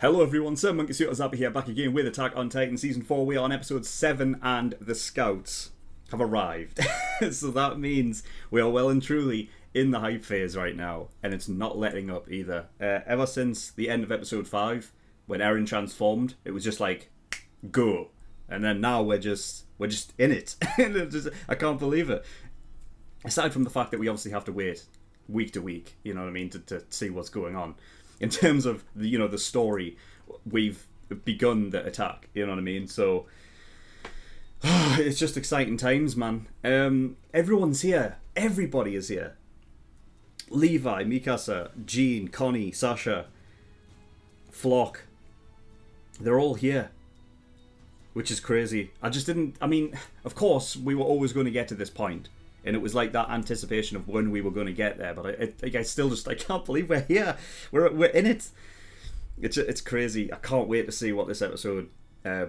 Hello everyone, SirMonkeySuit is here back again with Attack on Titan Season 4. We are on episode 7 and the Scouts have arrived. So that means we are well and truly in the hype phase right now, and it's not letting up either. Ever since the end of episode 5, when Eren transformed, it was just like, go. And then now we're just in it. I can't believe it. Aside from the fact that we obviously have to wait week to week, you know what I mean, to see what's going on. In terms of the story, we've begun the attack. You know what I mean. So it's just exciting times, man. Everyone's here. Everybody is here. Levi, Mikasa, Jean, Connie, Sasha, Flock. They're all here, which is crazy. I mean, of course, we were always going to get to this point. And it was like that anticipation of when we were going to get there, but I can't believe we're here. We're in it. It's crazy. I can't wait to see what this episode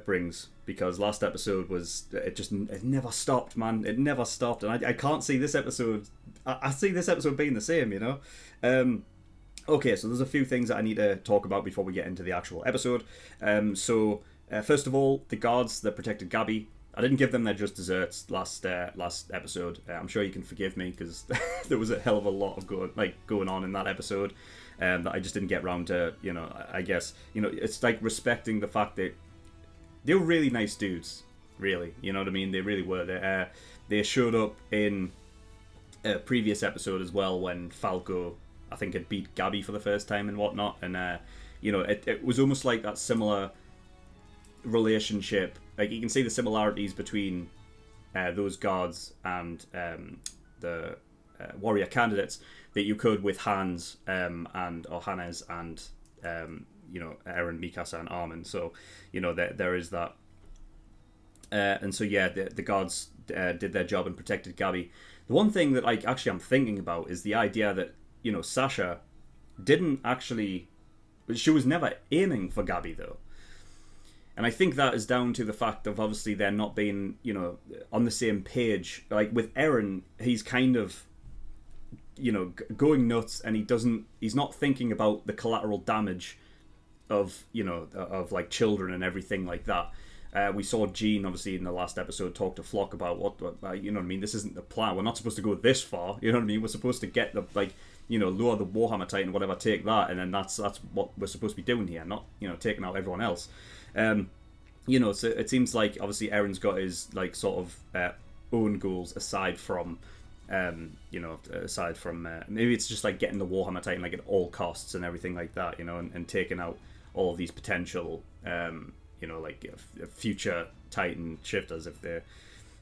brings, because last episode it never stopped, man. It never stopped, and I can't see this episode. I see this episode being the same, you know. Okay, so there's a few things that I need to talk about before we get into the actual episode. First of all, the guards that protected Gabby. I didn't give them their just desserts last episode. I'm sure you can forgive me, because there was a hell of a lot of going on in that episode that I just didn't get round to. I guess it's like respecting the fact that they were really nice dudes. Really, you know what I mean? They really were. They showed up in a previous episode as well when Falco, I think, had beat Gabby for the first time and whatnot, and it was almost like that similar relationship. Like, you can see the similarities between those guards and the warrior candidates that you could with Hannes and Eren, Mikasa, and Armin. So there is that. And so the guards did their job and protected Gabby. The one thing that I'm thinking about is the idea that Sasha didn't actually. She was never aiming for Gabby, though. And I think that is down to the fact of obviously they're not being, on the same page. Like with Eren, he's kind of, going nuts, and he's not thinking about the collateral damage of, of like children and everything like that. We saw Jean, obviously, in the last episode talk to Flock about what you know what I mean, this isn't the plan. We're not supposed to go this far, you know what I mean? We're supposed to get the, lure the Warhammer Titan, whatever, take that, and then that's what we're supposed to be doing here, not, taking out everyone else. So it seems like obviously Eren's got his sort of own goals aside from maybe it's just like getting the Warhammer Titan at all costs and everything like that, and taking out all of these potential future Titan shifters if they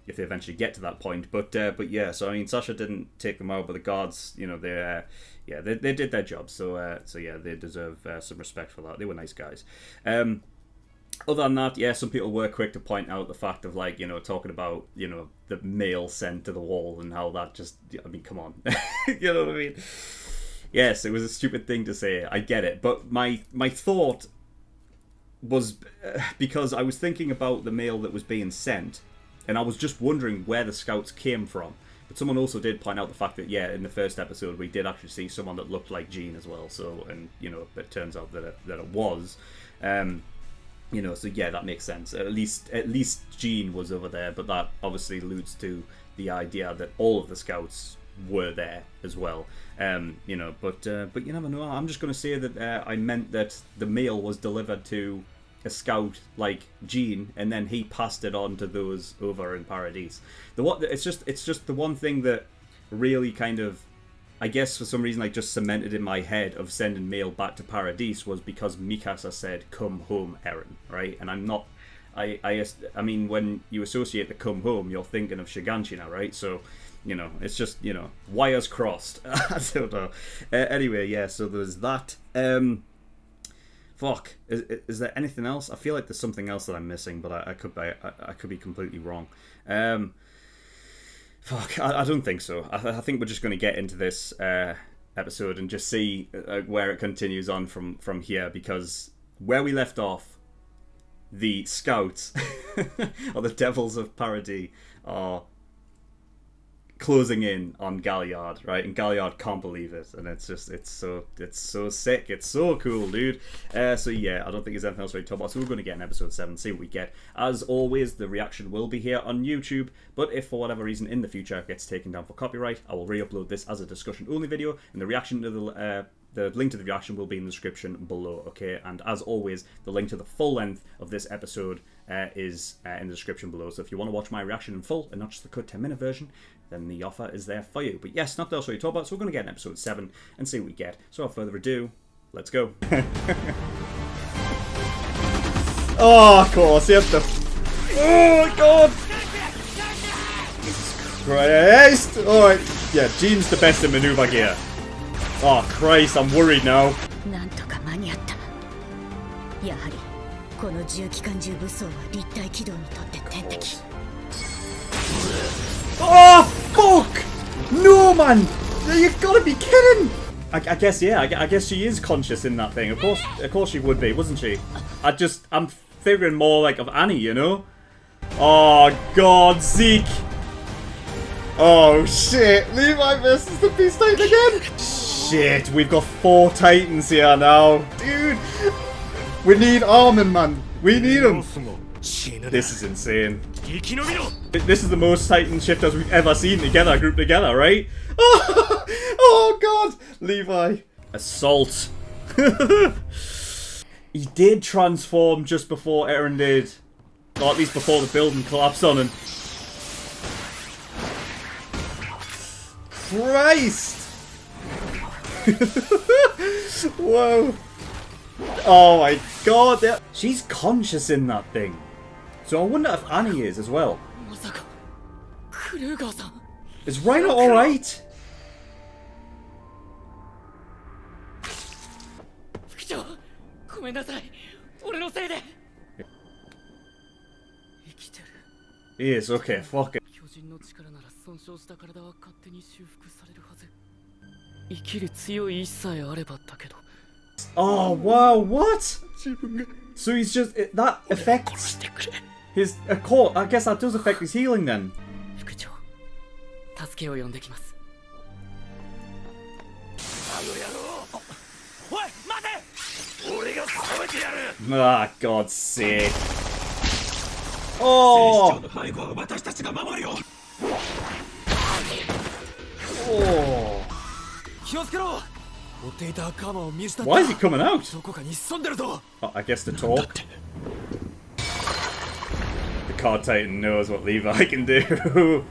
eventually get to that point. But yeah, so I mean, Sasha didn't take them out, but the guards, they did their job. So they deserve some respect for that. They were nice guys. Other than that, yeah, some people were quick to point out the fact of talking about the mail sent to the wall and how that just, I mean, come on. You know what I mean? Yes, it was a stupid thing to say. I get it, but my thought was because I was thinking about the mail that was being sent, and I was just wondering where the scouts came from. But someone also did point out the fact that in the first episode we did actually see someone that looked like Jean as well. So, and it turns out that it was. So yeah, that makes sense. At least Jean was over there, but that obviously alludes to the idea that all of the scouts were there as well. But you never know. I'm just going to say that I meant that the mail was delivered to a scout like Jean, and then he passed it on to those over in Paradise. It's just the one thing that really kind of, I guess for some reason, just cemented in my head of sending mail back to Paradise was because Mikasa said, "Come home, Eren," right? And I'm not. I mean, when you associate the "come home," you're thinking of Shiganshina, right? So, it's just wires crossed. I don't know. Anyway, yeah. So there's that. Fuck. Is there anything else? I feel like there's something else that I'm missing, but I could be completely wrong. Fuck, I don't think so. I think we're just going to get into this episode and just see where it continues on from here, because where we left off, the scouts, or the devils of Paradis, are closing in on Galliard, right? And Galliard can't believe it, and it's so sick, it's so cool, dude. So yeah, I don't think there's anything else to talk about. So we're going to get in episode 7, see what we get. As always, the reaction will be here on YouTube, but if for whatever reason in the future it gets taken down for copyright, I will re-upload this as a discussion-only video, and the reaction to the link to the reaction will be in the description below, okay? And as always, the link to the full length of this episode is in the description below. So if you want to watch my reaction in full and not just the cut 10-minute version, then the offer is there for you. But yes, not else to talk about, so we're going to get in episode 7 and see what we get. So without further ado, let's go. Oh, of course, you have to... Oh my god! Jesus Christ! Alright, yeah, Jean's the best in maneuver gear. Oh Christ, I'm worried now. Oh fuck! No man! You gotta be kidding! I guess yeah, I guess she is conscious in that thing. Of course she would be, wasn't she? I'm figuring more like of Annie, you know? Oh god, Zeke! Oh shit! Levi versus the Beast Titan again! Shit, we've got 4 Titans here now. Dude! We need Armin, man. We need him. This is insane. This is the most Titan shifters we've ever seen together, grouped together, right? Oh god! Levi. Assault. He did transform just before Eren did. Or at least before the building collapsed on him. Christ! Whoa. Oh my god. She's conscious in that thing. So I wonder if Annie is as well. Is Rhino alright? He is, okay, fuck it. Oh wow, what? So he's just that affects his core. I guess that does affect his healing then. Ah, God's sake. Oh! Oh! Why is he coming out? Oh, I guess to talk. The Card Titan knows what Levi can do.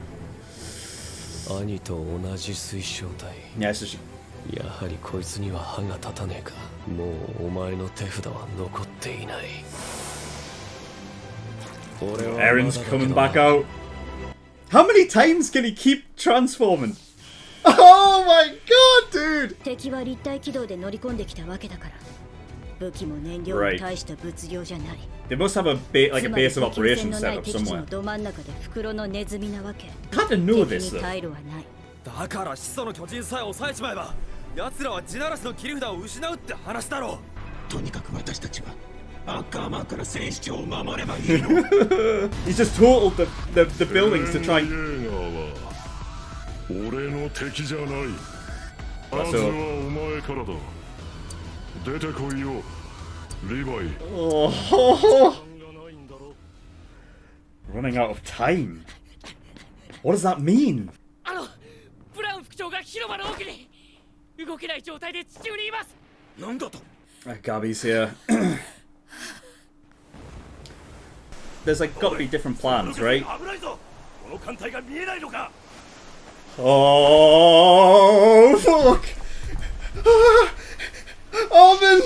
Yeah, so she... Eren's coming back out. How many times can he keep transforming? Oh my god, dude! Right. They must have a base of operations set up somewhere. Had to know this though. He's just totaled the buildings to try and... Oh. Running out of time. What does that mean? Gabi's here. There's like got to be different plans, right? Oh fuck! Armin!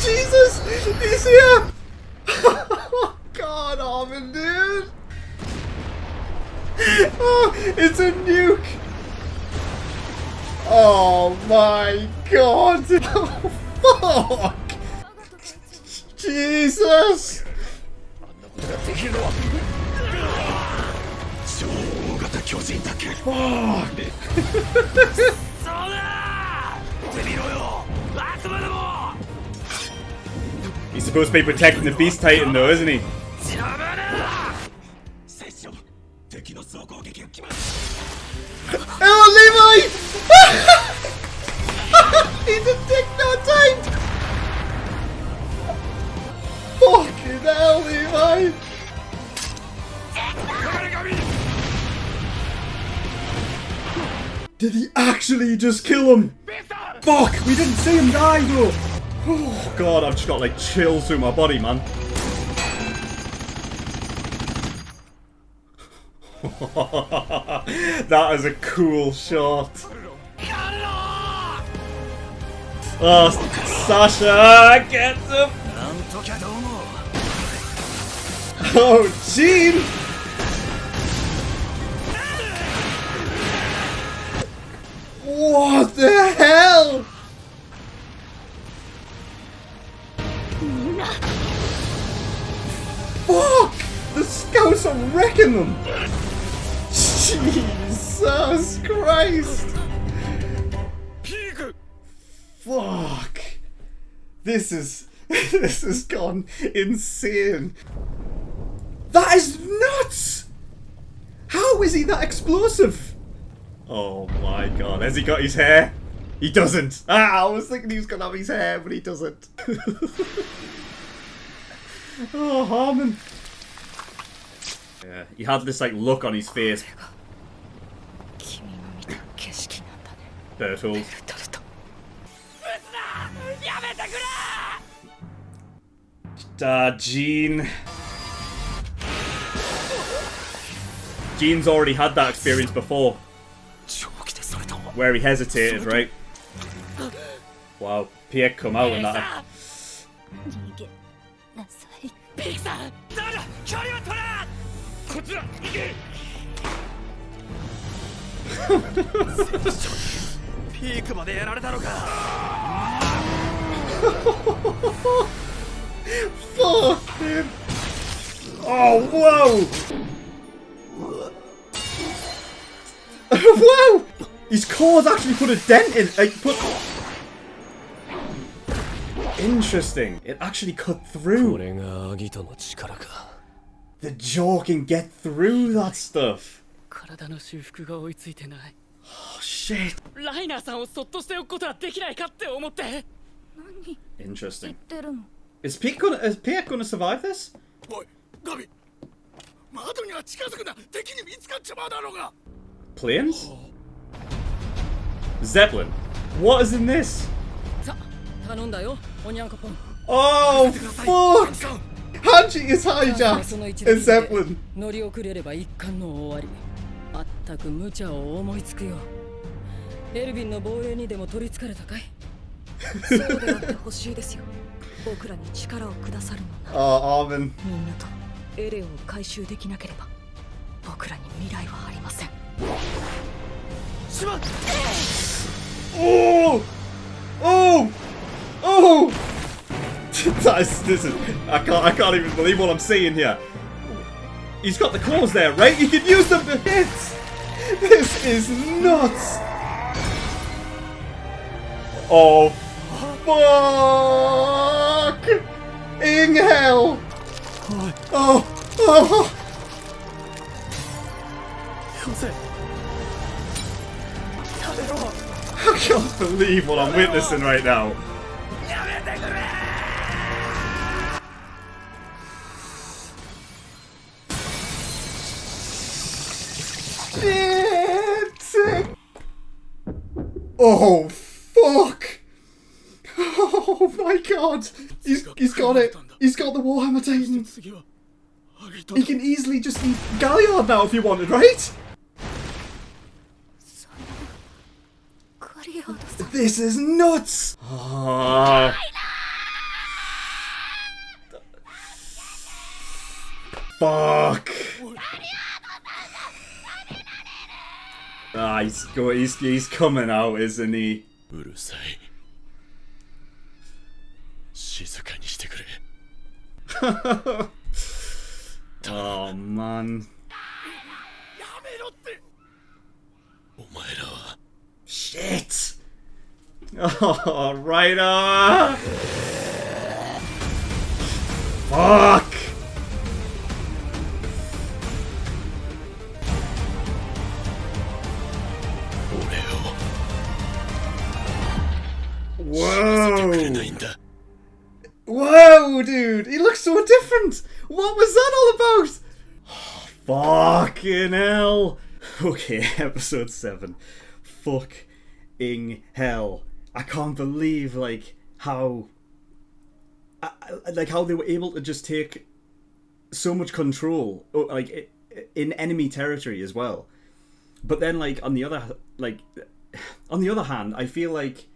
Jesus! He's here! Oh god, Armin, dude! Oh, it's a nuke! Oh my god! Oh fuck! Jesus! Fuck! He's supposed to be protecting the Beast Titan though, isn't he? Oh, Levi! He didn't take no time! Fucking hell, Levi! Did he actually just kill him? Fuck! We didn't see him die though! Oh god, I've just got like chills through my body, man. That is a cool shot. Oh, Sasha gets him! Oh, Gene! What the hell? Fuck! The scouts are wrecking them! Jesus Christ! Fuck! This has gone insane. That is nuts! How is he that explosive? Oh my god, has he got his hair? He doesn't! Ah, I was thinking he was gonna have his hair, but he doesn't. Oh, Harmon. Yeah, he had this like look on his face. Bertold. Gene. Gene's already had that experience before. Where he hesitated, right? Wow, Pierre come out in that. Fuck him! Oh, whoa! Whoa! His claws actually put a dent in. Interesting. It actually cut through. The jaw can get through that stuff. Oh shit. Interesting. Is Pete gonna survive this? Planes? Zeppelin. What is in this? Oh fuck! Hanji is hijacked in Zeppelin. Oh, Arvin. Oh! Oh! Oh! This is, I can't even believe what I'm seeing here. He's got the claws there, right? He can use them to hit! This is nuts! Oh, fuck! In hell! Oh, oh! I can't believe what I'm witnessing right now. Shit! Oh, fuck! Oh my god! He's got it! He's got the Warhammer Titan! He can easily just eat Galliard now if you wanted, right? This is nuts! Oh. Fuck! Ah, he's coming out, isn't he? Oh man. Shit! Oh, Ryder! Fuck! different. What was that all about? Oh, fucking hell. Okay, episode 7. Fucking hell. I can't believe, like, how they were able to just take so much control, like, in enemy territory as well. But then, like, on the other hand, I feel like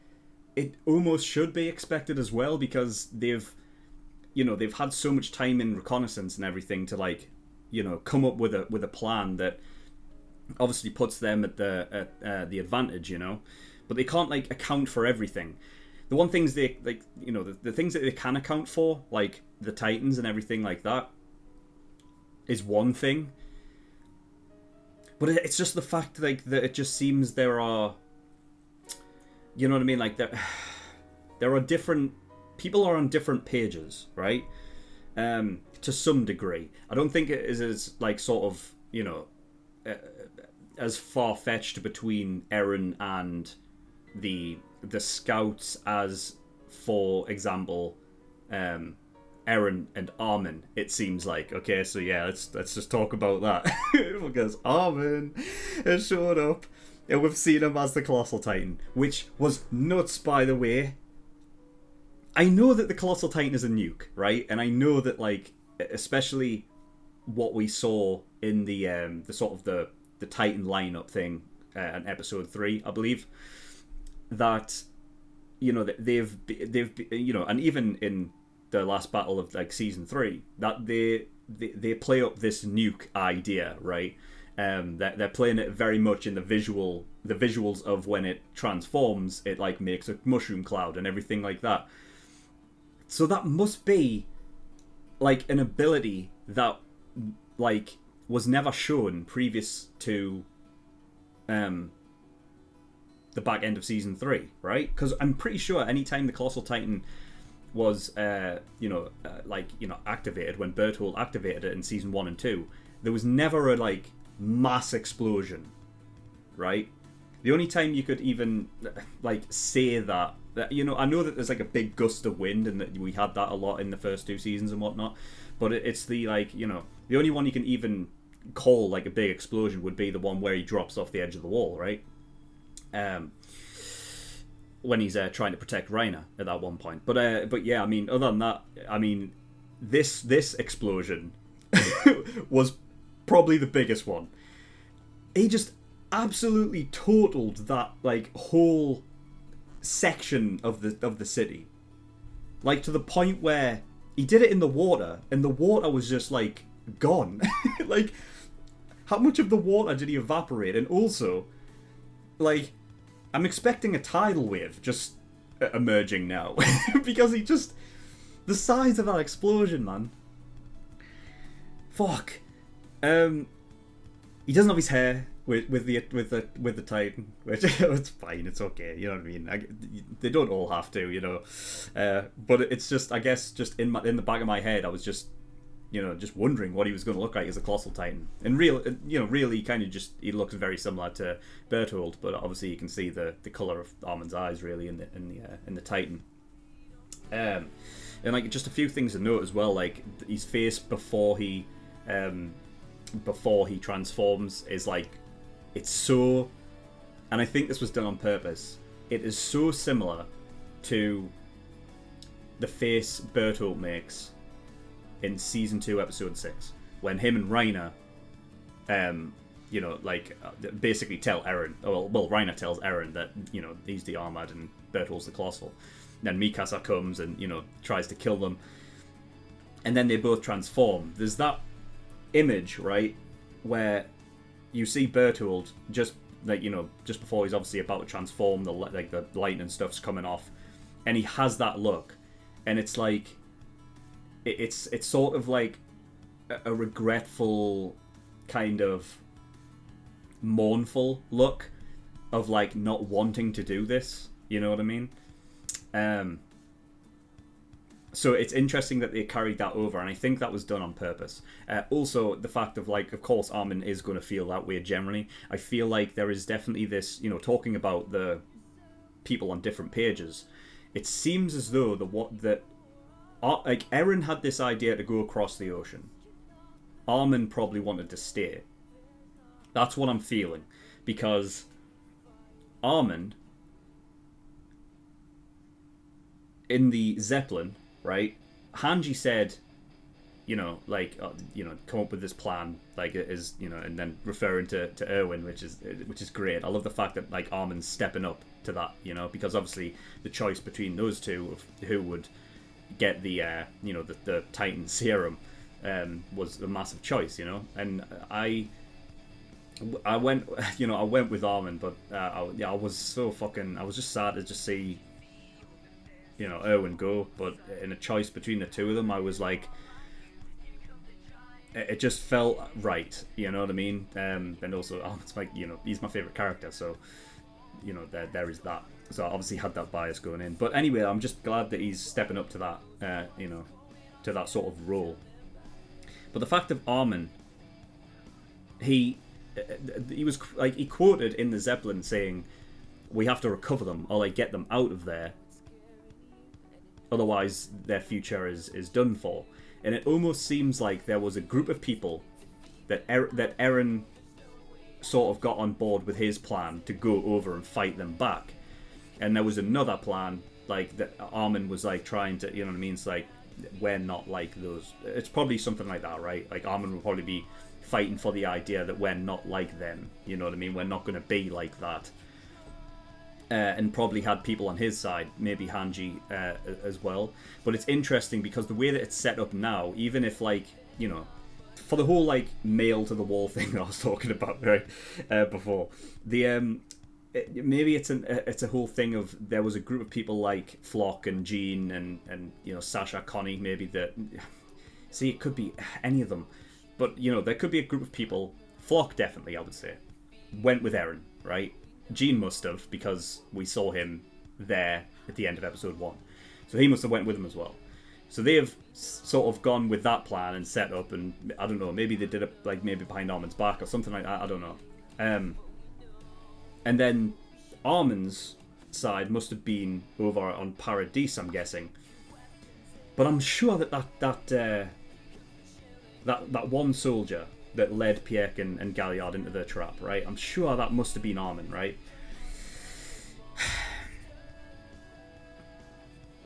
it almost should be expected as well, because they've had so much time in reconnaissance and everything to, like, come up with a plan that obviously puts them at the advantage, but they can't, like, account for everything. The one things they, like, the things that they can account for, like the Titans and everything like that, is one thing. But it's just the fact, like, that it just seems there are, you know what I mean, like, there are different people are on different pages, right? To some degree. I don't think it is as, like, sort of, as far-fetched between Eren and the scouts as, for example, Eren and Armin. It seems like, okay, so yeah, let's just talk about that. Because Armin has showed up and we've seen him as the Colossal Titan, which was nuts, by the way. I know that the Colossal Titan is a nuke, right? And I know that, like, especially what we saw in the sort of the Titan lineup thing in episode 3, I believe, that that they've and even in the last battle of, like, season 3, that they play up this nuke idea, right? They're playing it very much in the visuals of when it transforms, it, like, makes a mushroom cloud and everything like that. So that must be, like, an ability that, like, was never shown previous to the back end of season 3, right? Because I'm pretty sure anytime the Colossal Titan was activated, when Berthold activated it in season 1 and 2, there was never a, like, mass explosion, right? The only time you could even, like, say that I know that there's, like, a big gust of wind, and that we had that a lot in the first 2 seasons and whatnot, but it's the, like, the only one you can even call, like, a big explosion would be the one where he drops off the edge of the wall, right? When he's trying to protect Reiner at that one point. But yeah, I mean, other than that, I mean, this explosion was probably the biggest one. He just absolutely totaled that, like, whole section of the city, like, to the point where he did it in the water, and the water was just, like, gone. Like, how much of the water did he evaporate? And also, like, I'm expecting a tidal wave just emerging now. Because the size of that explosion, man. Fuck. He doesn't have his hair with the Titan, which it's fine, it's okay, you know what I mean. They don't all have to, but it's just, I guess, just in the back of my head, I was just wondering what he was going to look like as a Colossal Titan. And really kind of just, he looks very similar to Berthold, but obviously you can see the color of Armin's eyes really in the Titan. And, like, just a few things to note as well, like, his face before he transforms is, like, it's so, and I think this was done on purpose, it is so similar to the face Berthold makes in season 2 episode 6, when him and Reiner basically tell Eren, well, Reiner tells Eren that, he's the Armad and Berthold's the Colossal. Then Mikasa comes and, tries to kill them, and then they both transform. There's that image, right, where you see Berthold just before he's obviously about to transform, the lightning stuff's coming off, and he has that look, and it's like it's sort of like a regretful, kind of mournful look of, like, not wanting to do this, you know what I mean? So it's interesting that they carried that over, and I think that was done on purpose. Also, the fact of, like, of course, Armin is going to feel that way generally. I feel like there is definitely this, talking about the people on different pages, it seems as though that like Eren had this idea to go across the ocean. Armin probably wanted to stay. That's what I'm feeling, because Armin in the Zeppelin, right? Hanji said, come up with this plan, like it is, and then referring to Erwin, which is great. I love the fact that like Armin's stepping up to that, because obviously the choice between those two of who would get the the Titan serum was a massive choice, and I went with Armin, but I was just sad to just see Erwin go. But in a choice between the two of them, I was like, it just felt right, you know what I mean? And also Armin's like, he's my favorite character, so there is that. So I obviously had that bias going in, but anyway, I'm just glad that he's stepping up to that to that sort of role. But the fact of Armin, he was like, he quoted in the Zeppelin saying, "We have to recover them, or like get them out of there. Otherwise, their future is done for." And it almost seems like there was a group of people that Eren sort of got on board with his plan to go over and fight them back. And there was another plan, like that Armin was like trying to, It's like, we're not like those. It's probably something like that, right? Like Armin will probably be fighting for the idea that we're not like them. You know what I mean? We're not going to be like that. And probably had people on his side, maybe Hanji as well. But it's interesting because the way that it's set up now, even if like, for the whole like mail to the wall thing that I was talking about right before, maybe it's a whole thing of there was a group of people like Flock and Jean and Sasha, Connie, maybe that. See, it could be any of them, but there could be a group of people. Flock definitely, I would say, went with Eren, right? Jean must have, because we saw him there at the end of episode 1. So he must have went with him as well. So they have sort of gone with that plan and set up, and I don't know, maybe they did it like maybe behind Armin's back or something like that, I don't know. And then Armin's side must have been over on Paradise, I'm guessing. But I'm sure that one soldier that led Pieck and Galliard into their trap, right? I'm sure that must have been Armin, right?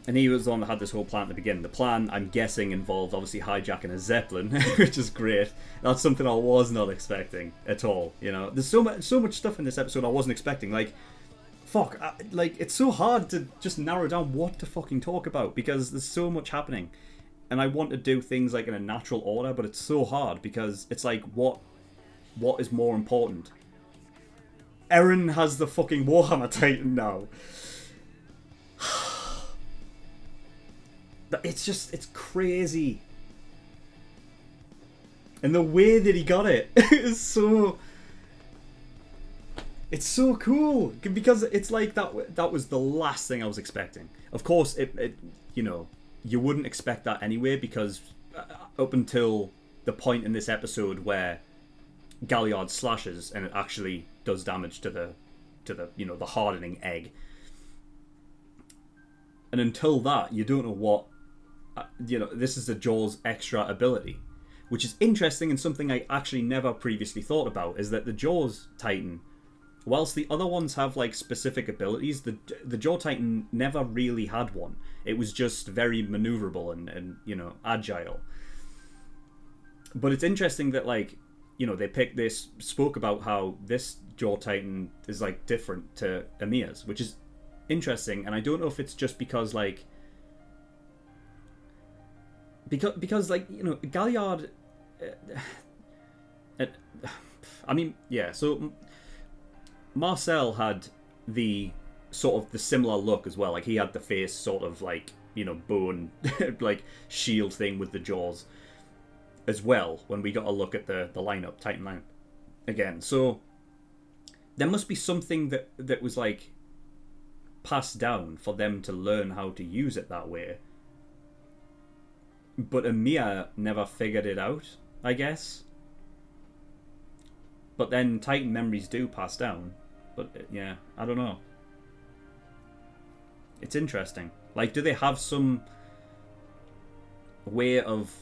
And he was the one that had this whole plan at the beginning. The plan, I'm guessing, involved obviously hijacking a Zeppelin, which is great. That's something I was not expecting at all. There's so much stuff in this episode I wasn't expecting. Like, it's so hard to just narrow down what to fucking talk about because there's so much happening. And I want to do things like in a natural order, but it's so hard because it's like, what is more important? Eren has the fucking Warhammer Titan now. It's crazy. And the way that he got it is so... It's so cool because it's like that was the last thing I was expecting. Of course, it you wouldn't expect that anyway because up until the point in this episode where Galliard slashes and it actually does damage to the the hardening egg, and until that you don't know what this is the Jaw's extra ability, which is interesting and something I actually never previously thought about, is that the Jaw's Titan, whilst the other ones have like specific abilities, the Jaw Titan never really had one. It was just very maneuverable and agile. But it's interesting that they spoke about how this Jaw Titan is like different to Emiya's, which is interesting. And I don't know if it's just because Galliard. So Marcel had the sort of the similar look as well. Like he had the face sort of like bone like shield thing with the jaws as well. When we got a look at the lineup, Titan lineup again, so there must be something that was like passed down for them to learn how to use it that way. But Emiya never figured it out, I guess. But then Titan memories do pass down. But yeah, I don't know. It's interesting. Like, do they have some way of,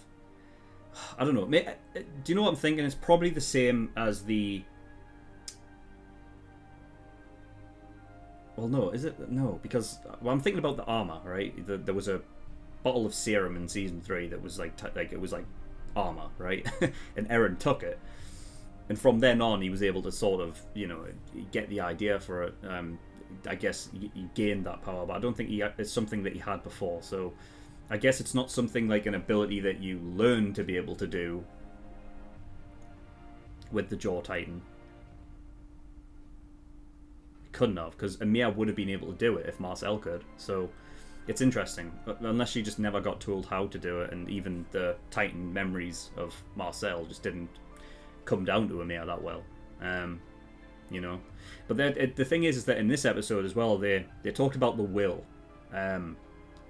I don't know. Do you know what I'm thinking? It's probably the same as the. Well, no, is it? No, because I'm thinking about the armor, right? There was a bottle of serum in season 3 that was like it was like armor, right? And Eren took it, and from then on, he was able to sort of, get the idea for it. I guess he gained that power, but I don't think it's something that he had before. So I guess it's not something like an ability that you learn to be able to do with the Jaw Titan. Couldn't have, because Ymir would have been able to do it if Marcel could. So it's interesting, unless she just never got told how to do it, and even the Titan memories of Marcel just didn't come down to Ymir that well. But the thing is that in this episode as well, they talked about the will,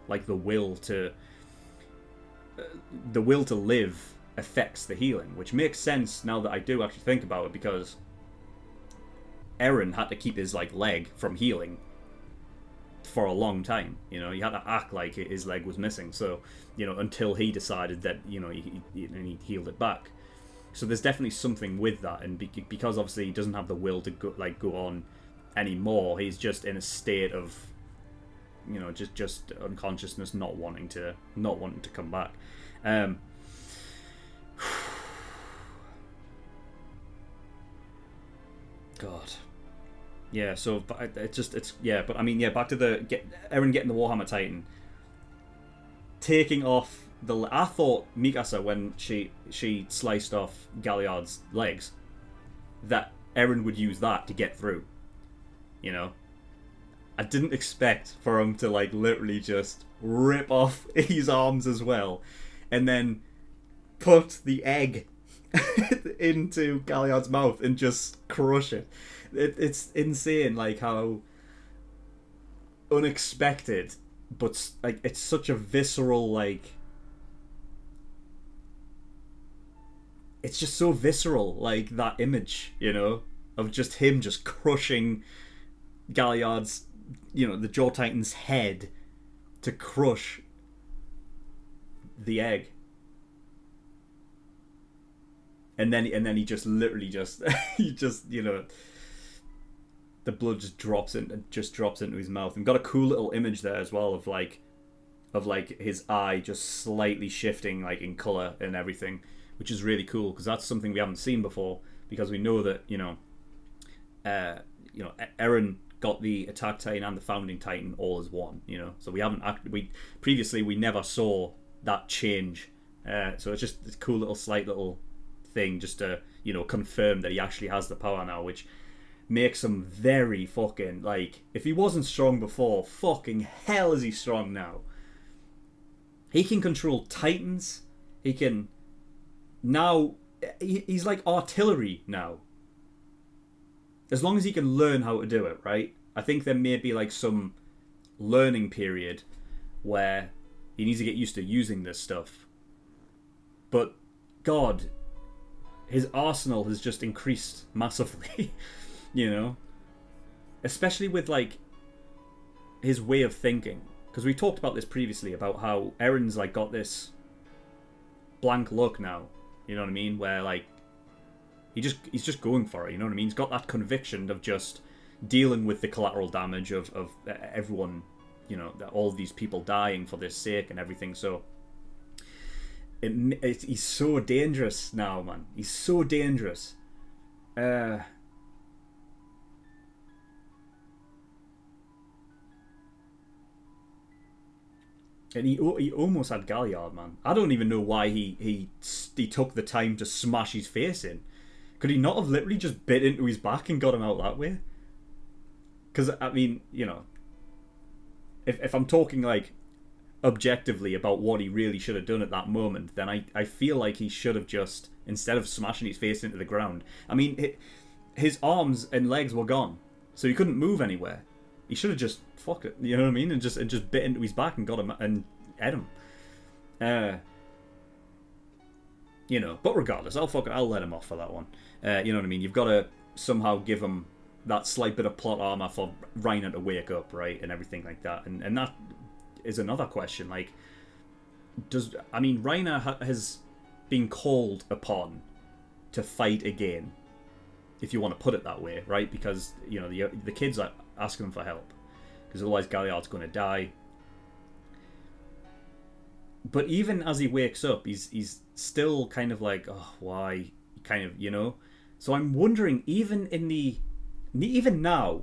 like the will to live affects the healing, which makes sense now that I do actually think about it, because Eren had to keep his leg from healing for a long time. He had to act like his leg was missing. So until he decided that he healed it back. So there's definitely something with that, and because obviously he doesn't have the will to go on anymore, he's just in a state of just unconsciousness, not wanting to come back. God. Yeah, so but back to Eren getting the Warhammer Titan, taking off I thought Mikasa, when she sliced off Galliard's legs, that Eren would use that to get through. I didn't expect for him to literally just rip off his arms as well, and then put the egg into Galliard's mouth and just crush it. It's insane, how unexpected, but it's such a visceral, it's just so visceral, that image, of just him just crushing Galliard's, the Jaw Titan's head to crush the egg. And then he just literally just the blood just drops into his mouth. And got a cool little image there as well of his eye just slightly shifting in color and everything, which is really cool, because that's something we haven't seen before, because we know that Eren got the Attack Titan and the Founding Titan all as one, so we never saw that change, so it's just a cool slight little thing just to confirm that he actually has the power now, which makes him very fucking, if he wasn't strong before, fucking hell is he strong now. He can control Titans. He can now, he's like artillery now, as long as he can learn how to do it, right? I think there may be some learning period where he needs to get used to using this stuff, but God, his arsenal has just increased massively. Especially with his way of thinking, because we talked about this previously about how Eren's got this blank look now, you know what I mean, where he's just going for it, you know what I mean? He's got that conviction of just dealing with the collateral damage of everyone, all these people dying for this sake and everything. So he's so dangerous now, man. He's so dangerous. And he almost had Galliard, man. I don't even know why he took the time to smash his face in. Could he not have literally just bit into his back and got him out that way? Because, I mean, if I'm talking objectively about what he really should have done at that moment, then I feel like he should have just, instead of smashing his face into the ground, I mean, his arms and legs were gone, so he couldn't move anywhere. He should have just fuck it, you know what I mean, and just bit into his back and got him and ate him. But regardless, I'll let him off for that one. You know what I mean? You've got to somehow give him that slight bit of plot armor for Reiner to wake up, right, and everything like that. And that is another question. Reiner has been called upon to fight again, if you want to put it that way, right? Because the kids are asking him for help, because otherwise Galliard's going to die. But even as he wakes up, he's still kind of like, oh, why? Kind of, So I'm wondering, even now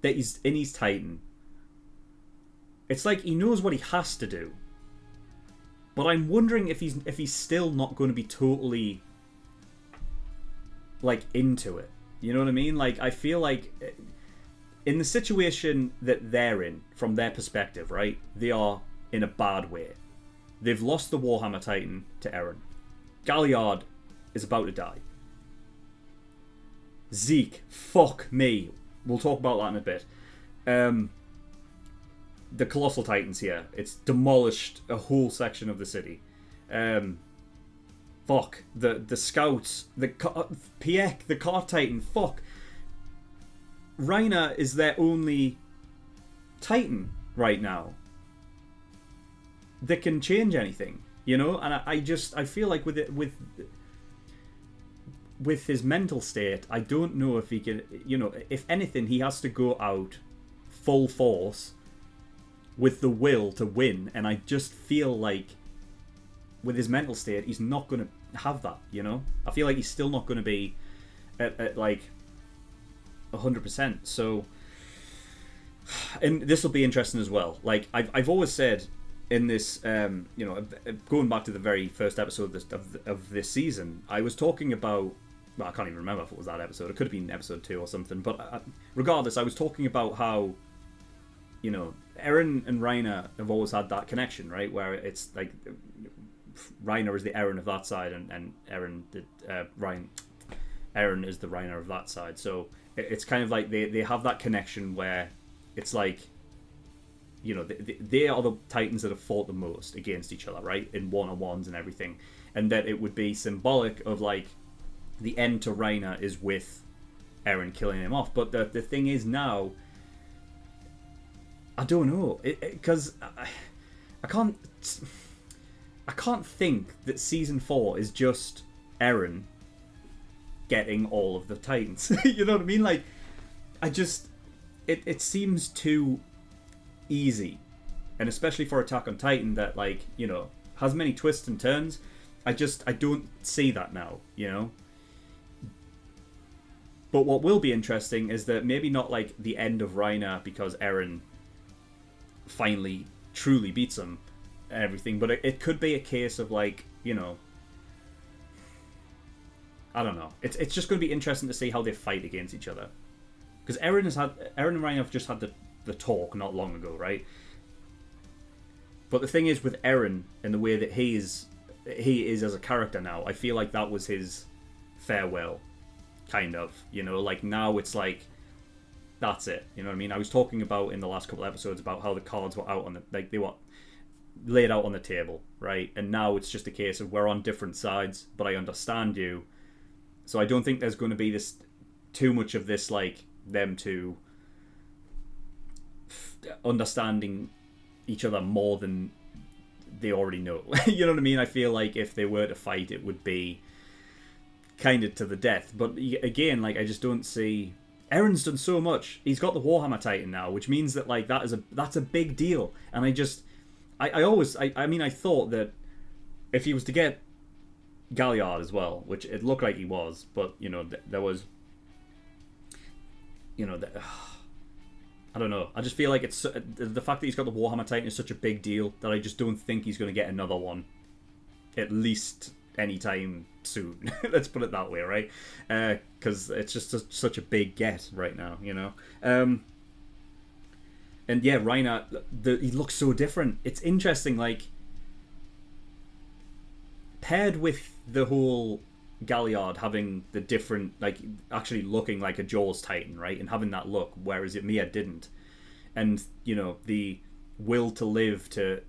that he's in his Titan, it's like he knows what he has to do. But I'm wondering if he's still not going to be totally like into it. You know what I mean? Like, I feel like in the situation that they're in, from their perspective, right? They are in a bad way. They've lost the Warhammer Titan to Eren. Galliard is about to die. Zeke, fuck me. We'll talk about that in a bit. The Colossal Titans here. It's demolished a whole section of the city. Fuck. The Scouts. Piek, the Car Titan. Fuck. Reiner is their only Titan right now that can change anything, and I feel like with his mental state, I don't know if he can, if anything, he has to go out full force with the will to win, and I just feel like with his mental state, he's not going to have that, I feel like he's still not going to be at like 100%. So, and this will be interesting as well. Like I've always said in this, going back to the very first episode of this season, I was talking about, well, I can't even remember if it was that episode. It could have been episode 2 or something. But regardless, I was talking about how, Eren and Reiner have always had that connection, right? Where it's like Reiner is the Eren of that side, and Eren is the Reiner of that side. So it's kind of like they have that connection where it's like, they are the Titans that have fought the most against each other, right? In one-on-ones and everything. And that it would be symbolic of, like, the end to Reiner is with Eren killing him off. But the thing is now, I don't know. Because I can't think that Season 4 is just Eren getting all of the Titans. You know what I mean? Like, it seems too easy, and especially for Attack on Titan that, like, has many twists and turns. I don't see that now, But what will be interesting is that maybe not like the end of Reiner because Eren finally truly beats him and everything, but it could be a case of like, I don't know. It's just going to be interesting to see how they fight against each other, because Eren and Reiner have just had the talk not long ago, right? But the thing is with Eren and the way that he is as a character now, I feel like that was his farewell, kind of. Like now it's like that's it. You know what I mean? I was talking about in the last couple of episodes about how the cards were out on they were laid out on the table, right? And now it's just a case of we're on different sides, but I understand you. So I don't think there's going to be this too much of this like them two understanding each other more than they already know. You know what I mean? I feel like if they were to fight, it would be kind of to the death. But again, like, I just don't see. Eren's done so much. He's got the Warhammer Titan now, which means that like that's a big deal. And I thought that if he was to get Galliard as well, which it looked like he was, but there was, I don't know. I just feel like it's the fact that he's got the Warhammer Titan is such a big deal that I just don't think he's going to get another one, at least anytime soon. Let's put it that way, right? Because it's just such a big get right now, And yeah, Reiner, he looks so different. It's interesting, like, paired with the whole Galliard having the different, like, actually looking like a Jaws Titan, right? And having that look, whereas Mia didn't. And, the will to live, to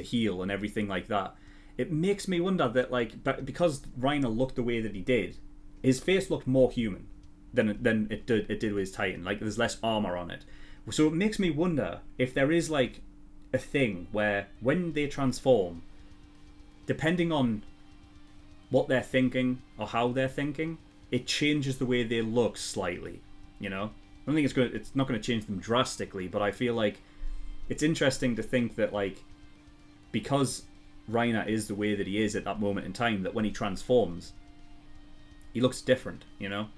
heal and everything like that. It makes me wonder that, like, because Reiner looked the way that he did, his face looked more human than it did with his Titan. Like, there's less armor on it. So it makes me wonder if there is, like, a thing where when they transform, depending on what they're thinking or how they're thinking, it changes the way they look slightly. You know, I don't think it's not going to change them drastically, but I feel like it's interesting to think that, like, because Reiner is the way that he is at that moment in time, that when he transforms, he looks different. You know,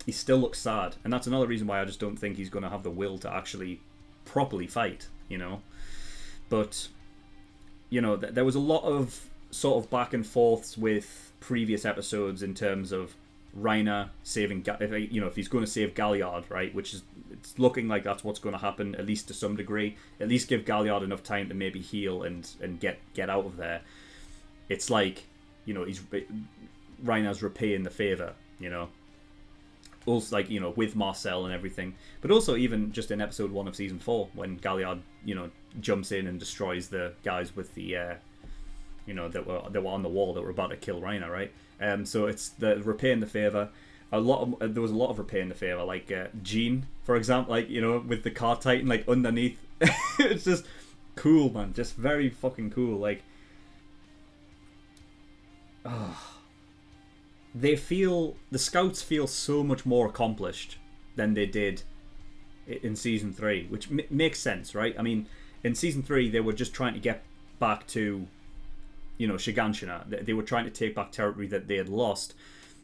he still looks sad, and that's another reason why I just don't think he's going to have the will to actually properly fight. You know, but you know, there was a lot of sort of back and forths with previous episodes in terms of Reiner saving, if he's going to save Galliard, right? Which is, it's looking like that's what's going to happen, at least to some degree. At least give Galliard enough time to maybe heal and get out of there. It's like, you know, Reiner's repaying the favor, you know. Also, like, you know, with Marcel and everything, but also even just in episode 1 of season 4 when Galliard, you know, jumps in and destroys the guys with the, you know, that were on the wall that were about to kill Reiner, right? So it's the repaying the favor. There was a lot of repaying the favor, like Jean, for example, like, you know, with the car titan like underneath. It's just cool, man. Just very fucking cool. Like, the scouts feel so much more accomplished than they did in season 3, which makes sense, right? I mean, in season 3 they were just trying to get back to, you know, Shiganshina. They were trying to take back territory that they had lost,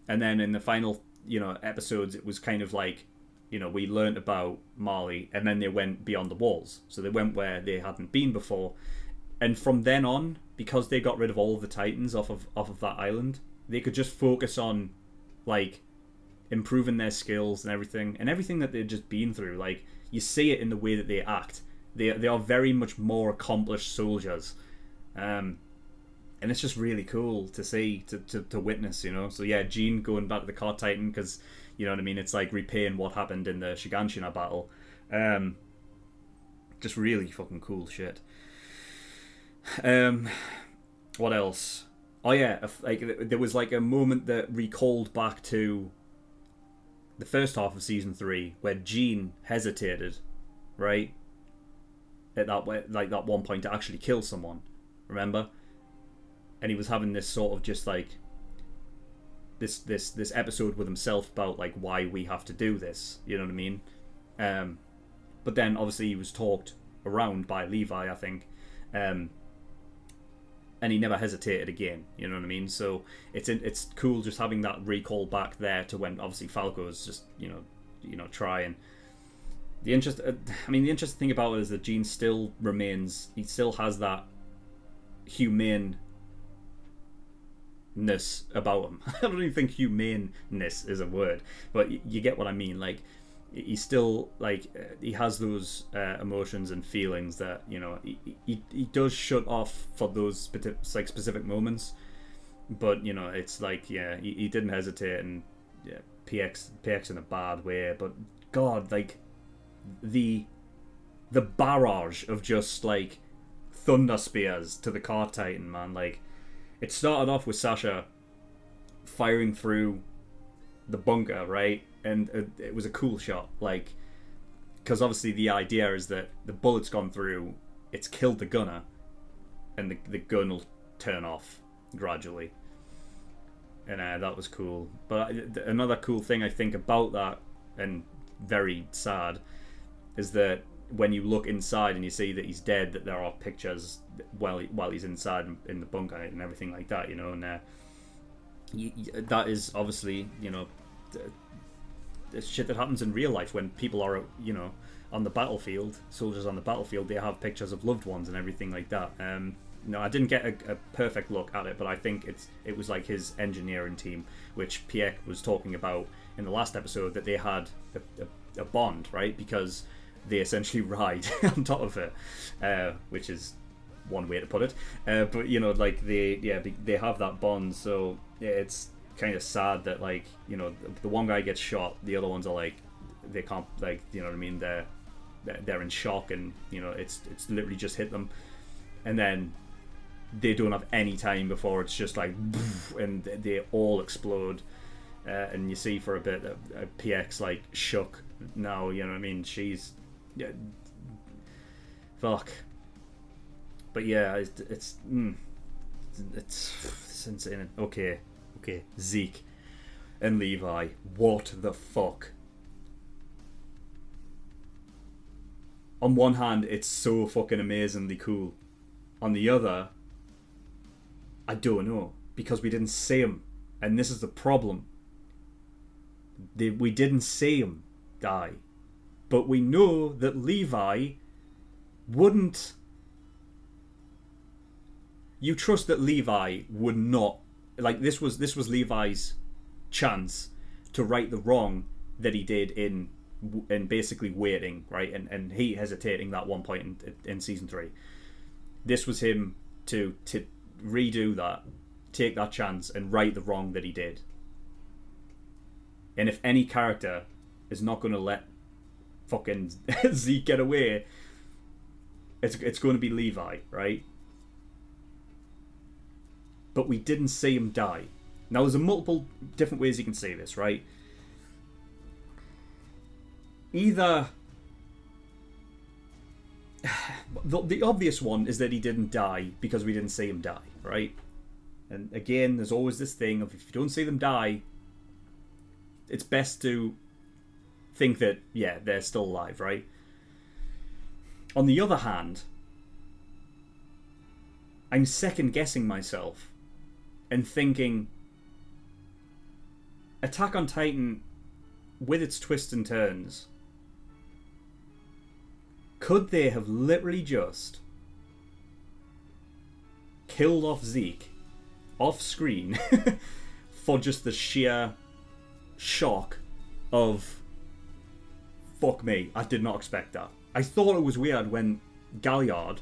and then in the final, you know, episodes, it was kind of like, you know, we learned about Mali, and then they went beyond the walls, so they went where they hadn't been before, and from then on, because they got rid of all of the Titans off of that island, they could just focus on, like, improving their skills and everything that they'd just been through. Like, you see it in the way that they act. They are very much more accomplished soldiers. And it's just really cool to see, to witness, you know. So yeah, Jean going back to the Car Titan, because, you know what I mean, it's like repaying what happened in the Shiganshina battle. Just really fucking cool shit. What else? Oh yeah, like there was like a moment that recalled back to the first half of season 3 where Jean hesitated, right? At that one point to actually kill someone. Remember? And he was having this sort of just like this episode with himself about like why we have to do this, you know what I mean? But then obviously he was talked around by Levi, I think, and he never hesitated again, you know what I mean? So it's cool just having that recall back there to when obviously Falco's just you know trying. The interesting thing about it is that Jean still remains, he still has that humaneness about him. I don't even think humaneness is a word, but you get what I mean. Like, he's still like, he has those emotions and feelings that, you know, he does shut off for those like specific moments, but you know, it's like, yeah, he didn't hesitate, and yeah, PX in a bad way, but God, like the barrage of just like thunder spears to the Car Titan, man. Like, it started off with Sasha firing through the bunker, right? And it was a cool shot, like, because obviously the idea is that the bullet's gone through, it's killed the gunner, and the gun will turn off gradually. And that was cool. But another cool thing I think about that, and very sad, is that when you look inside and you see that he's dead, that there are pictures while he's inside in the bunker and everything like that, you know, and that is obviously, you know, the shit that happens in real life when people are, you know, on the battlefield, soldiers on the battlefield, they have pictures of loved ones and everything like that. No, I didn't get a perfect look at it, but I think it was like his engineering team, which Pierre was talking about in the last episode, that they had a bond, right? Because they essentially ride on top of it, which is one way to put it. But you know, like they have that bond. So yeah, it's kind of sad that, like, you know, the one guy gets shot, the other ones are like, they can't, like, you know what I mean? They're in shock, and you know, it's literally just hit them, and then they don't have any time before it's just like, and they all explode. And you see for a bit that PX like shook now, you know what I mean? She's, Fuck. But yeah, it's insane. Okay, Zeke and Levi. What the fuck? On one hand, it's so fucking amazingly cool. On the other, I don't know, because we didn't see him, and this is the problem. We didn't see him die, but we know that Levi wouldn't. You trust that Levi would not, like, this was Levi's chance to right the wrong that he did in basically waiting, right, and he hesitating that one point in season 3. This was him to redo that, take that chance and right the wrong that he did. And if any character is not going to let fucking Zeke get away, it's going to be Levi, right? But we didn't see him die. Now, there's multiple different ways you can say this, right? Either the obvious one is that he didn't die because we didn't see him die, right? And again, there's always this thing of, if you don't see them die, it's best to think that, yeah, they're still alive, right? On the other hand, I'm second guessing myself and thinking, Attack on Titan, with its twists and turns, could they have literally just killed off Zeke off screen for just the sheer shock of, fuck me, I did not expect that. I thought it was weird when Galliard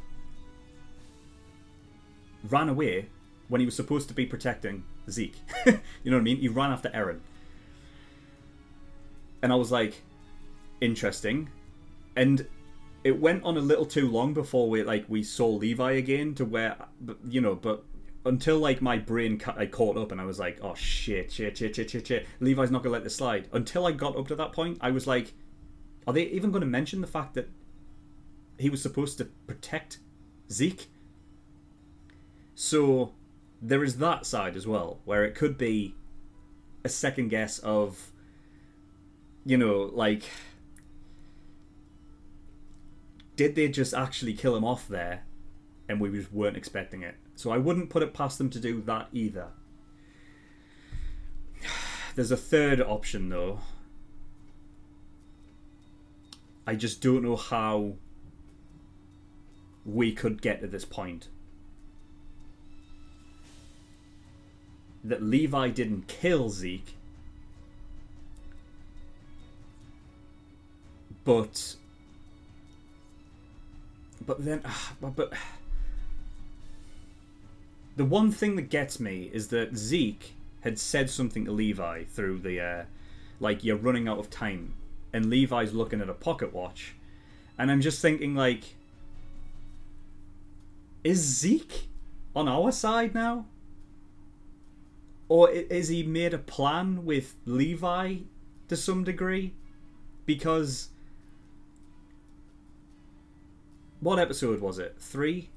ran away when he was supposed to be protecting Zeke. You know what I mean? He ran after Eren. And I was like, interesting. And it went on a little too long before we saw Levi again, to where, you know, but until like my brain caught up and I was like, oh shit, Levi's not gonna let this slide. Until I got up to that point, I was like, are they even going to mention the fact that he was supposed to protect Zeke? So there is that side as well, where it could be a second guess of, you know, like, did they just actually kill him off there and we just weren't expecting it? So I wouldn't put it past them to do that either. There's a third option though. I just don't know how we could get to this point. That Levi didn't kill Zeke, but then the one thing that gets me is that Zeke had said something to Levi through the like, you're running out of time, and Levi's looking at a pocket watch, and I'm just thinking, like, is Zeke on our side now? Or is he made a plan with Levi to some degree? Because what episode was it? 3,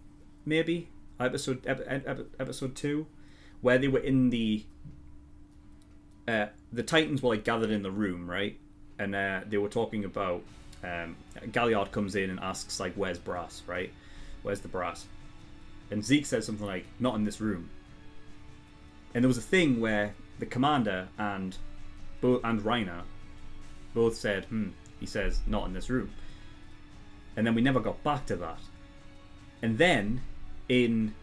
maybe? Episode 2, where they were in the Titans were like gathered in the room, right? And they were talking about Galliard comes in and asks, like, where's Brass, right? Where's the Brass? And Zeke says something like, not in this room. And there was a thing where the commander and Reiner both said, he says, not in this room. And then we never got back to that. And then in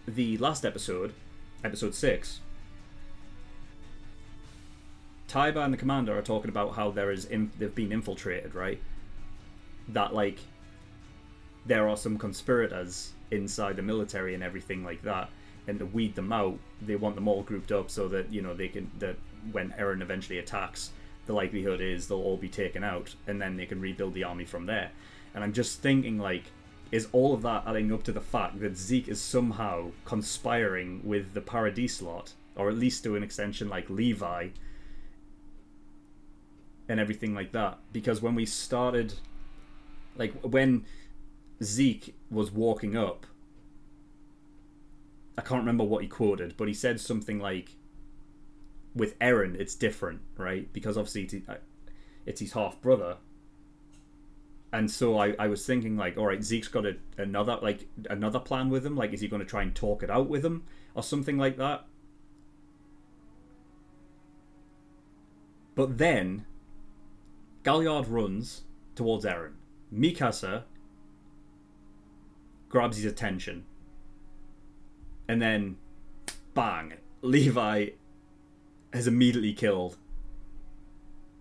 the last episode, episode 6, Taiba and the commander are talking about how they've been infiltrated, right? That, like, there are some conspirators inside the military and everything like that, and to weed them out, they want them all grouped up so that, you know, that when Eren eventually attacks, the likelihood is they'll all be taken out, and then they can rebuild the army from there. And I'm just thinking, like, is all of that adding up to the fact that Zeke is somehow conspiring with the Paradis lot, or at least to an extension like Levi, and everything like that? Because when we started, like, when Zeke was walking up, I can't remember what he quoted, but he said something like, with Eren, it's different, right? Because obviously it's his half-brother. And so I was thinking, like, all right, Zeke's got another plan with him. Like, is he going to try and talk it out with him or something like that? But then Galliard runs towards Eren. Mikasa grabs his attention. And then, bang, Levi has immediately killed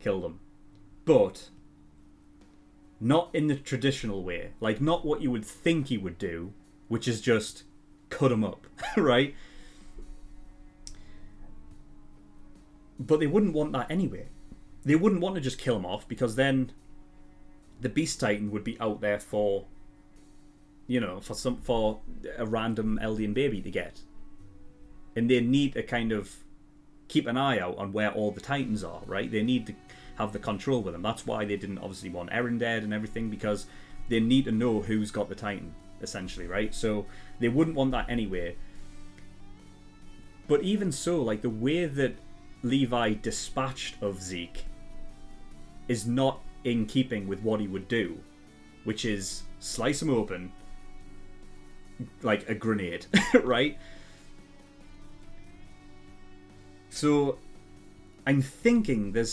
him. But not in the traditional way. Like, not what you would think he would do, which is just cut him up, right? But they wouldn't want that anyway. They wouldn't want to just kill him off, because then the Beast Titan would be out there for, you know, for a random Eldian baby to get. And they need to kind of keep an eye out on where all the Titans are, right? They need to have the control with them. That's why they didn't obviously want Eren dead and everything, because they need to know who's got the Titan, essentially, right? So they wouldn't want that anyway. But even so, like, the way that Levi dispatched of Zeke is not in keeping with what he would do, which is slice him open like a grenade, right? So I'm thinking there's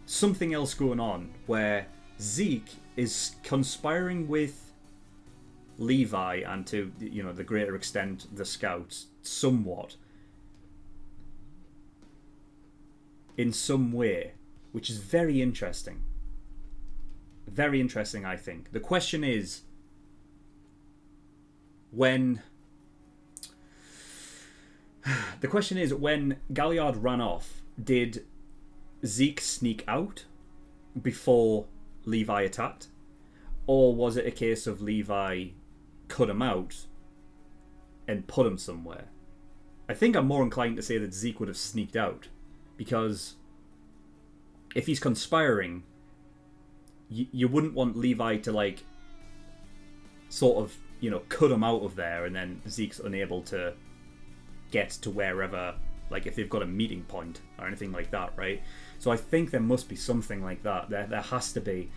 something else going on where Zeke is conspiring with Levi and, to, you know, the greater extent, the Scouts somewhat in some way, which is very interesting. Very interesting, I think. The question is, when Galliard ran off, did Zeke sneak out before Levi attacked? Or was it a case of Levi cut him out and put him somewhere? I think I'm more inclined to say that Zeke would have sneaked out, because if he's conspiring, you wouldn't want Levi to, like, sort of, you know, cut him out of there, and then Zeke's unable to get to wherever, like, if they've got a meeting point or anything like that, right? So I think there must be something like that. There has to be.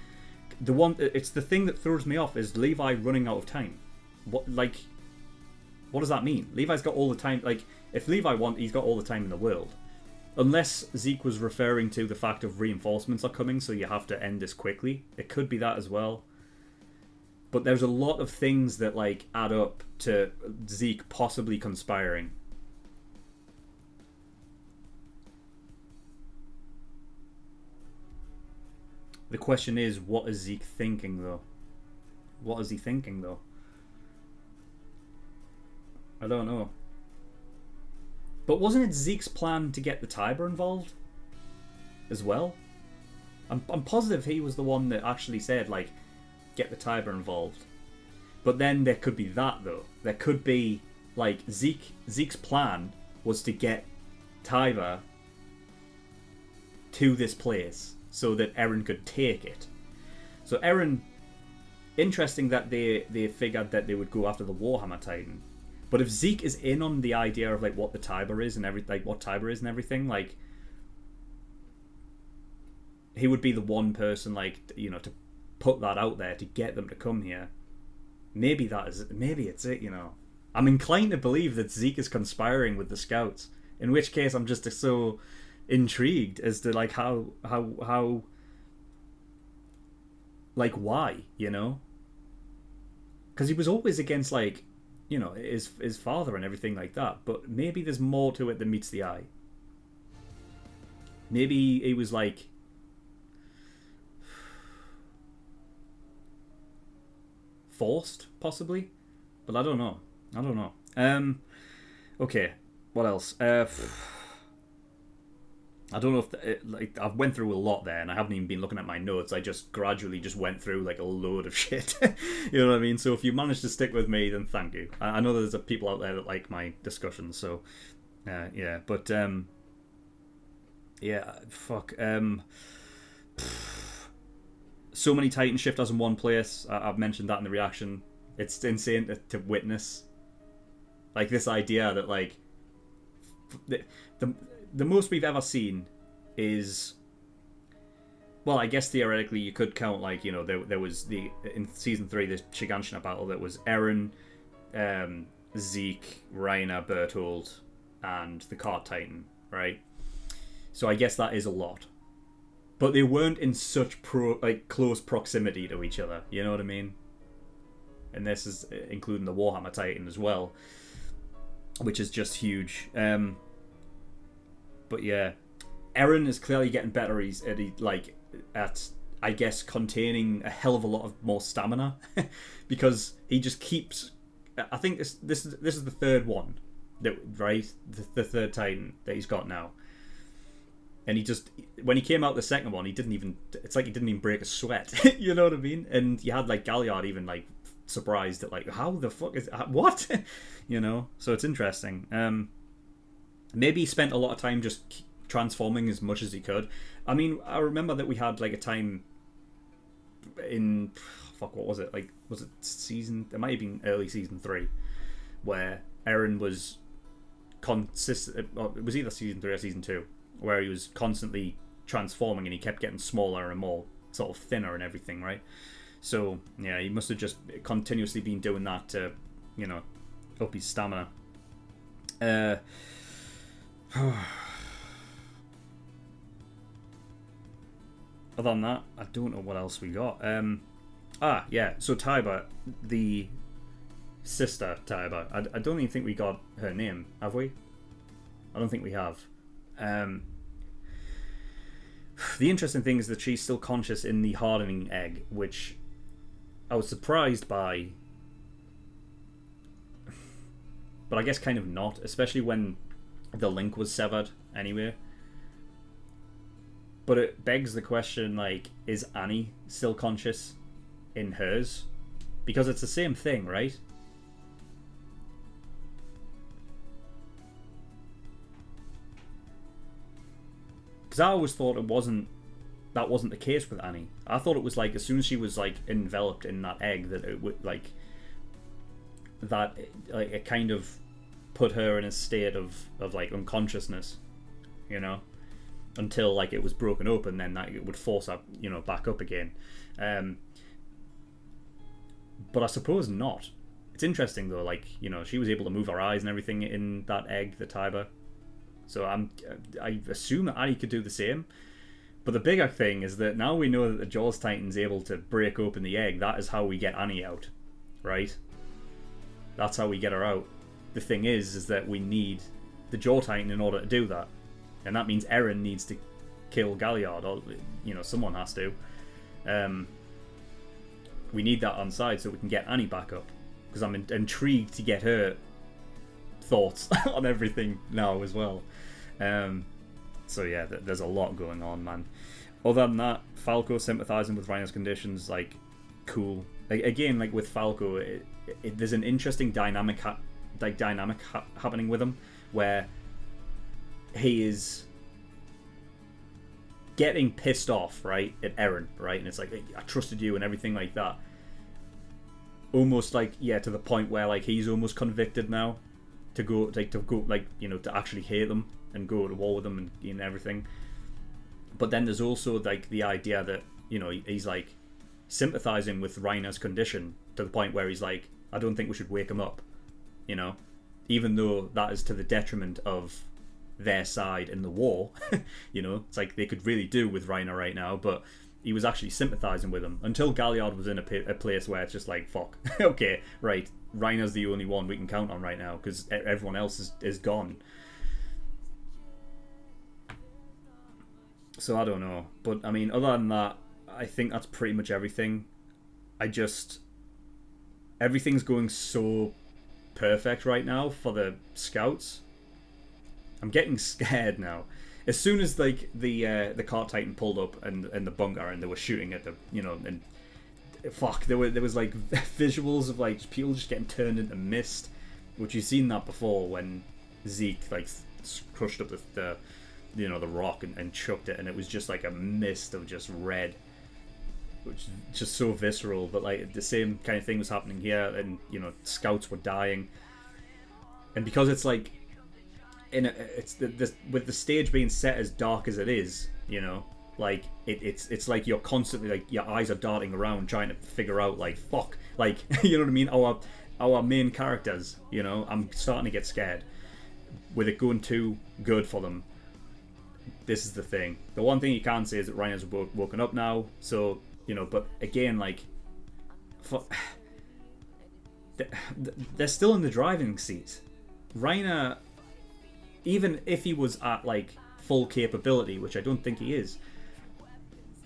It's the thing that throws me off is Levi running out of time. What does that mean? Levi's got all the time. Like, if Levi he's got all the time in the world. Unless Zeke was referring to the fact of reinforcements are coming, so you have to end this quickly. It could be that as well. But there's a lot of things that, like, add up to Zeke possibly conspiring. The question is, what is Zeke thinking, though? What is he thinking, though? I don't know. But wasn't it Zeke's plan to get the Tiber involved as well? I'm positive he was the one that actually said, like, get the Tiber involved. But then there could be that, though. There could be, like, Zeke's plan was to get Tiber to this place so that Eren could take it. So Eren, interesting that they figured that they would go after the Warhammer Titan. But if Zeke is in on the idea of, like, what the Tiber is and what Tiber is and everything, like, he would be the one person, like, you know, to put that out there to get them to come here. Maybe it's it, you know. I'm inclined to believe that Zeke is conspiring with the Scouts. In which case, I'm just so intrigued as to, like, how like, why, you know? Because he was always against, like, you know, his father and everything like that. But maybe there's more to it than meets the eye. Maybe he was, like, forced, possibly. But I don't know. Okay, what else? I don't know if like, I've went through a lot there, and I haven't even been looking at my notes. I just gradually just went through, like, a load of shit. You know what I mean? So if you managed to stick with me, then thank you. I know there's people out there that like my discussions, so yeah. But yeah, fuck. so many Titan shifters in one place. I've mentioned that in the reaction. It's insane to witness. Like, this idea that, like, the most we've ever seen is, well, I guess theoretically you could count, like, you know, there was in season 3 the Shiganshina battle that was Eren, Zeke, Reiner, Berthold, and the Cart Titan, right? So I guess that is a lot. But they weren't in such close proximity to each other, you know what I mean? And this is including the Warhammer Titan as well, which is just huge. But yeah, Eren is clearly getting better. He's at I guess containing a hell of a lot of more stamina because he just keeps. I think this is the third one, right? The third Titan that he's got now. And he just, when he came out the second one, it's like he didn't even break a sweat. You know what I mean? And you had like Galliard even like surprised at like, how the fuck is what? You know? So it's interesting. Maybe he spent a lot of time just transforming as much as he could. I mean, I remember that we had like a time in, what was it? Like, was it it might have been early season 3, where Eren was consistent, it was either season 3 or season 2, where he was constantly transforming and he kept getting smaller and more sort of thinner and everything, right? So, yeah, he must have just continuously been doing that to, you know, up his stamina. Other than that, I don't know what else we got. Yeah, so Taiba, the sister Taiba, I don't even think we got her name, have we? I don't think we have. The interesting thing is that she's still conscious in the hardening egg, which I was surprised by, but I guess kind of not, especially when the link was severed anyway. But it begs the question, like, is Annie still conscious in hers? Because it's the same thing, right? Because I always thought that wasn't the case with Annie. I thought it was like as soon as she was like enveloped in that egg that it would like it kind of put her in a state of like unconsciousness, you know, until like it was broken open, then that it would force her, you know, back up again. But I suppose not. It's interesting though, like, you know, she was able to move her eyes and everything in that egg, the Taiba. So I assume that Annie could do the same. But the bigger thing is that now we know that the Jaws Titan's able to break open the egg. That is how we get Annie out, right? That's how we get her out. The thing is that we need the Jaw Titan in order to do that. And that means Eren needs to kill Galliard, or, you know, someone has to. We need that on side so we can get Annie back up. Because I'm intrigued to get her thoughts on everything now as well. So yeah, there's a lot going on, man. Other than that, Falco sympathizing with Reiner's conditions, like, cool. Like, again, like with Falco, there's an interesting dynamic happening with him, where he is getting pissed off, right, at Eren, right, and it's like, I trusted you and everything like that. Almost like, yeah, to the point where like he's almost convicted now to go like, you know, to actually hate them and go to war with them and everything. But then there's also like the idea that, you know, he's like sympathizing with Reiner's condition to the point where he's like, I don't think we should wake him up, you know, even though that is to the detriment of their side in the war. You know, it's like they could really do with Reiner right now, but he was actually sympathizing with him until Galliard was in a place where it's just like, fuck, okay, right, Reiner's the only one we can count on right now because everyone else is gone. So I don't know, but I mean, other than that, I think that's pretty much everything. Everything's going so perfect right now for the scouts. I'm getting scared now. As soon as like the Cart Titan pulled up and the bunker and they were shooting at the, you know, and fuck, there was like visuals of like people just getting turned into mist, which you've seen that before when Zeke like crushed up the you know, the rock and chucked it, and it was just like a mist of just red. which is just so visceral. But like the same kind of thing was happening here, and scouts were dying, and because it's like with the stage being set as dark as it is, like it's like you're constantly like your eyes are darting around trying to figure out like fuck, like you know what I mean. Our main characters, I'm starting to get scared with it going too good for them. This is the thing. The one thing you can say is that Rainer's woken up now, so but again, like they're still in the driving seat. Rainer, even if he was at like full capability, which I don't think he is,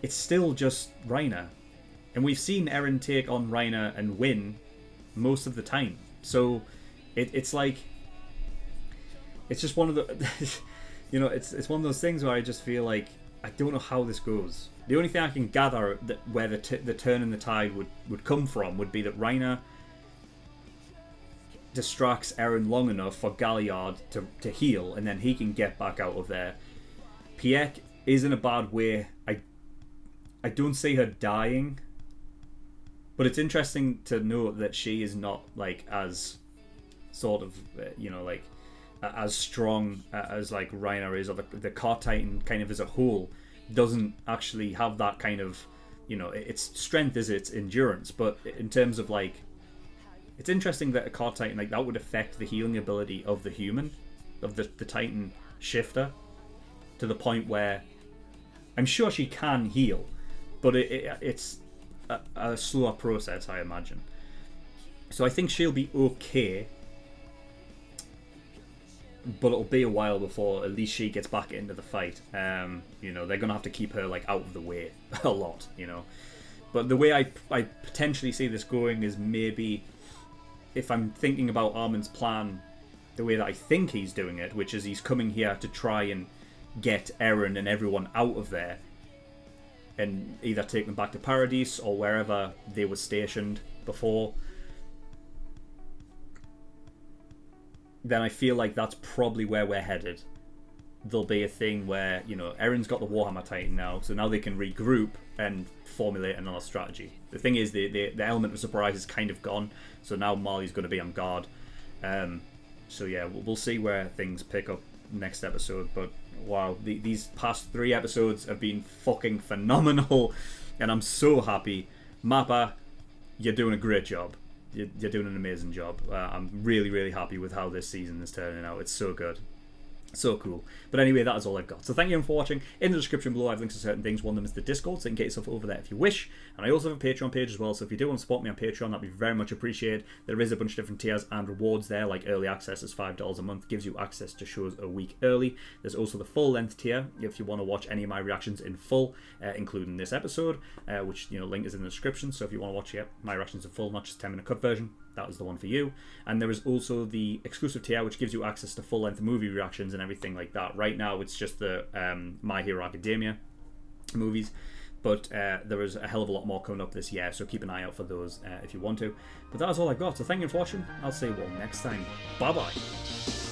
it's still just Rainer, and we've seen Eren take on Rainer and win most of the time. So it's like it's just one of the it's one of those things where I just feel like I don't know how this goes. The only thing I can gather that where the turn in the tide would come from would be that Rainer distracts Eren long enough for Galliard to heal, and then he can get back out of there. Pieck is in a bad way. I don't see her dying, but it's interesting to note that she is not like as sort of like as strong as like Rainer is, or the Car Titan kind of as a whole doesn't actually have that kind of its strength is its endurance, but in terms of like, it's interesting that a Car Titan like that would affect the healing ability of the human, of the Titan shifter, to the point where I'm sure she can heal, but it's a slower process, I imagine. So I think she'll be okay, but it'll be a while before at least she gets back into the fight. They're gonna have to keep her like out of the way a lot, But the way I potentially see this going is maybe, if I'm thinking about Armin's plan, the way that I think he's doing it, which is he's coming here to try and get Eren and everyone out of there, and either take them back to Paradise or wherever they were stationed before, then I feel like that's probably where we're headed. There'll be a thing where, Eren's got the Warhammer Titan now, so now they can regroup and formulate another strategy. The thing is, the element of surprise is kind of gone, so now Marley's going to be on guard. So yeah, we'll see where things pick up next episode, but wow, these past 3 episodes have been fucking phenomenal, and I'm so happy. Mappa, you're doing a great job. You're doing an amazing job. I'm really, really happy with how this season is turning out. It's so good. So cool. But anyway, that is all I've got. So thank you for watching. In the description below, I have links to certain things. One of them is the Discord, so you can get yourself over there if you wish. And I also have a Patreon page as well, so if you do want to support me on Patreon, that'd be very much appreciated. There is a bunch of different tiers and rewards there, like early access is $5 a month, gives you access to shows a week early. There's also the full-length tier, if you want to watch any of my reactions in full, including this episode, which, link is in the description. So if you want to watch my reactions in full, not just 10-minute cut version, that is the one for you. And there is also the exclusive tier, which gives you access to full-length movie reactions and everything like that. Right now, it's just the My Hero Academia movies, but there is a hell of a lot more coming up this year, so keep an eye out for those if you want to. But that is all I've got, so thank you for watching. I'll see you all next time. Bye-bye.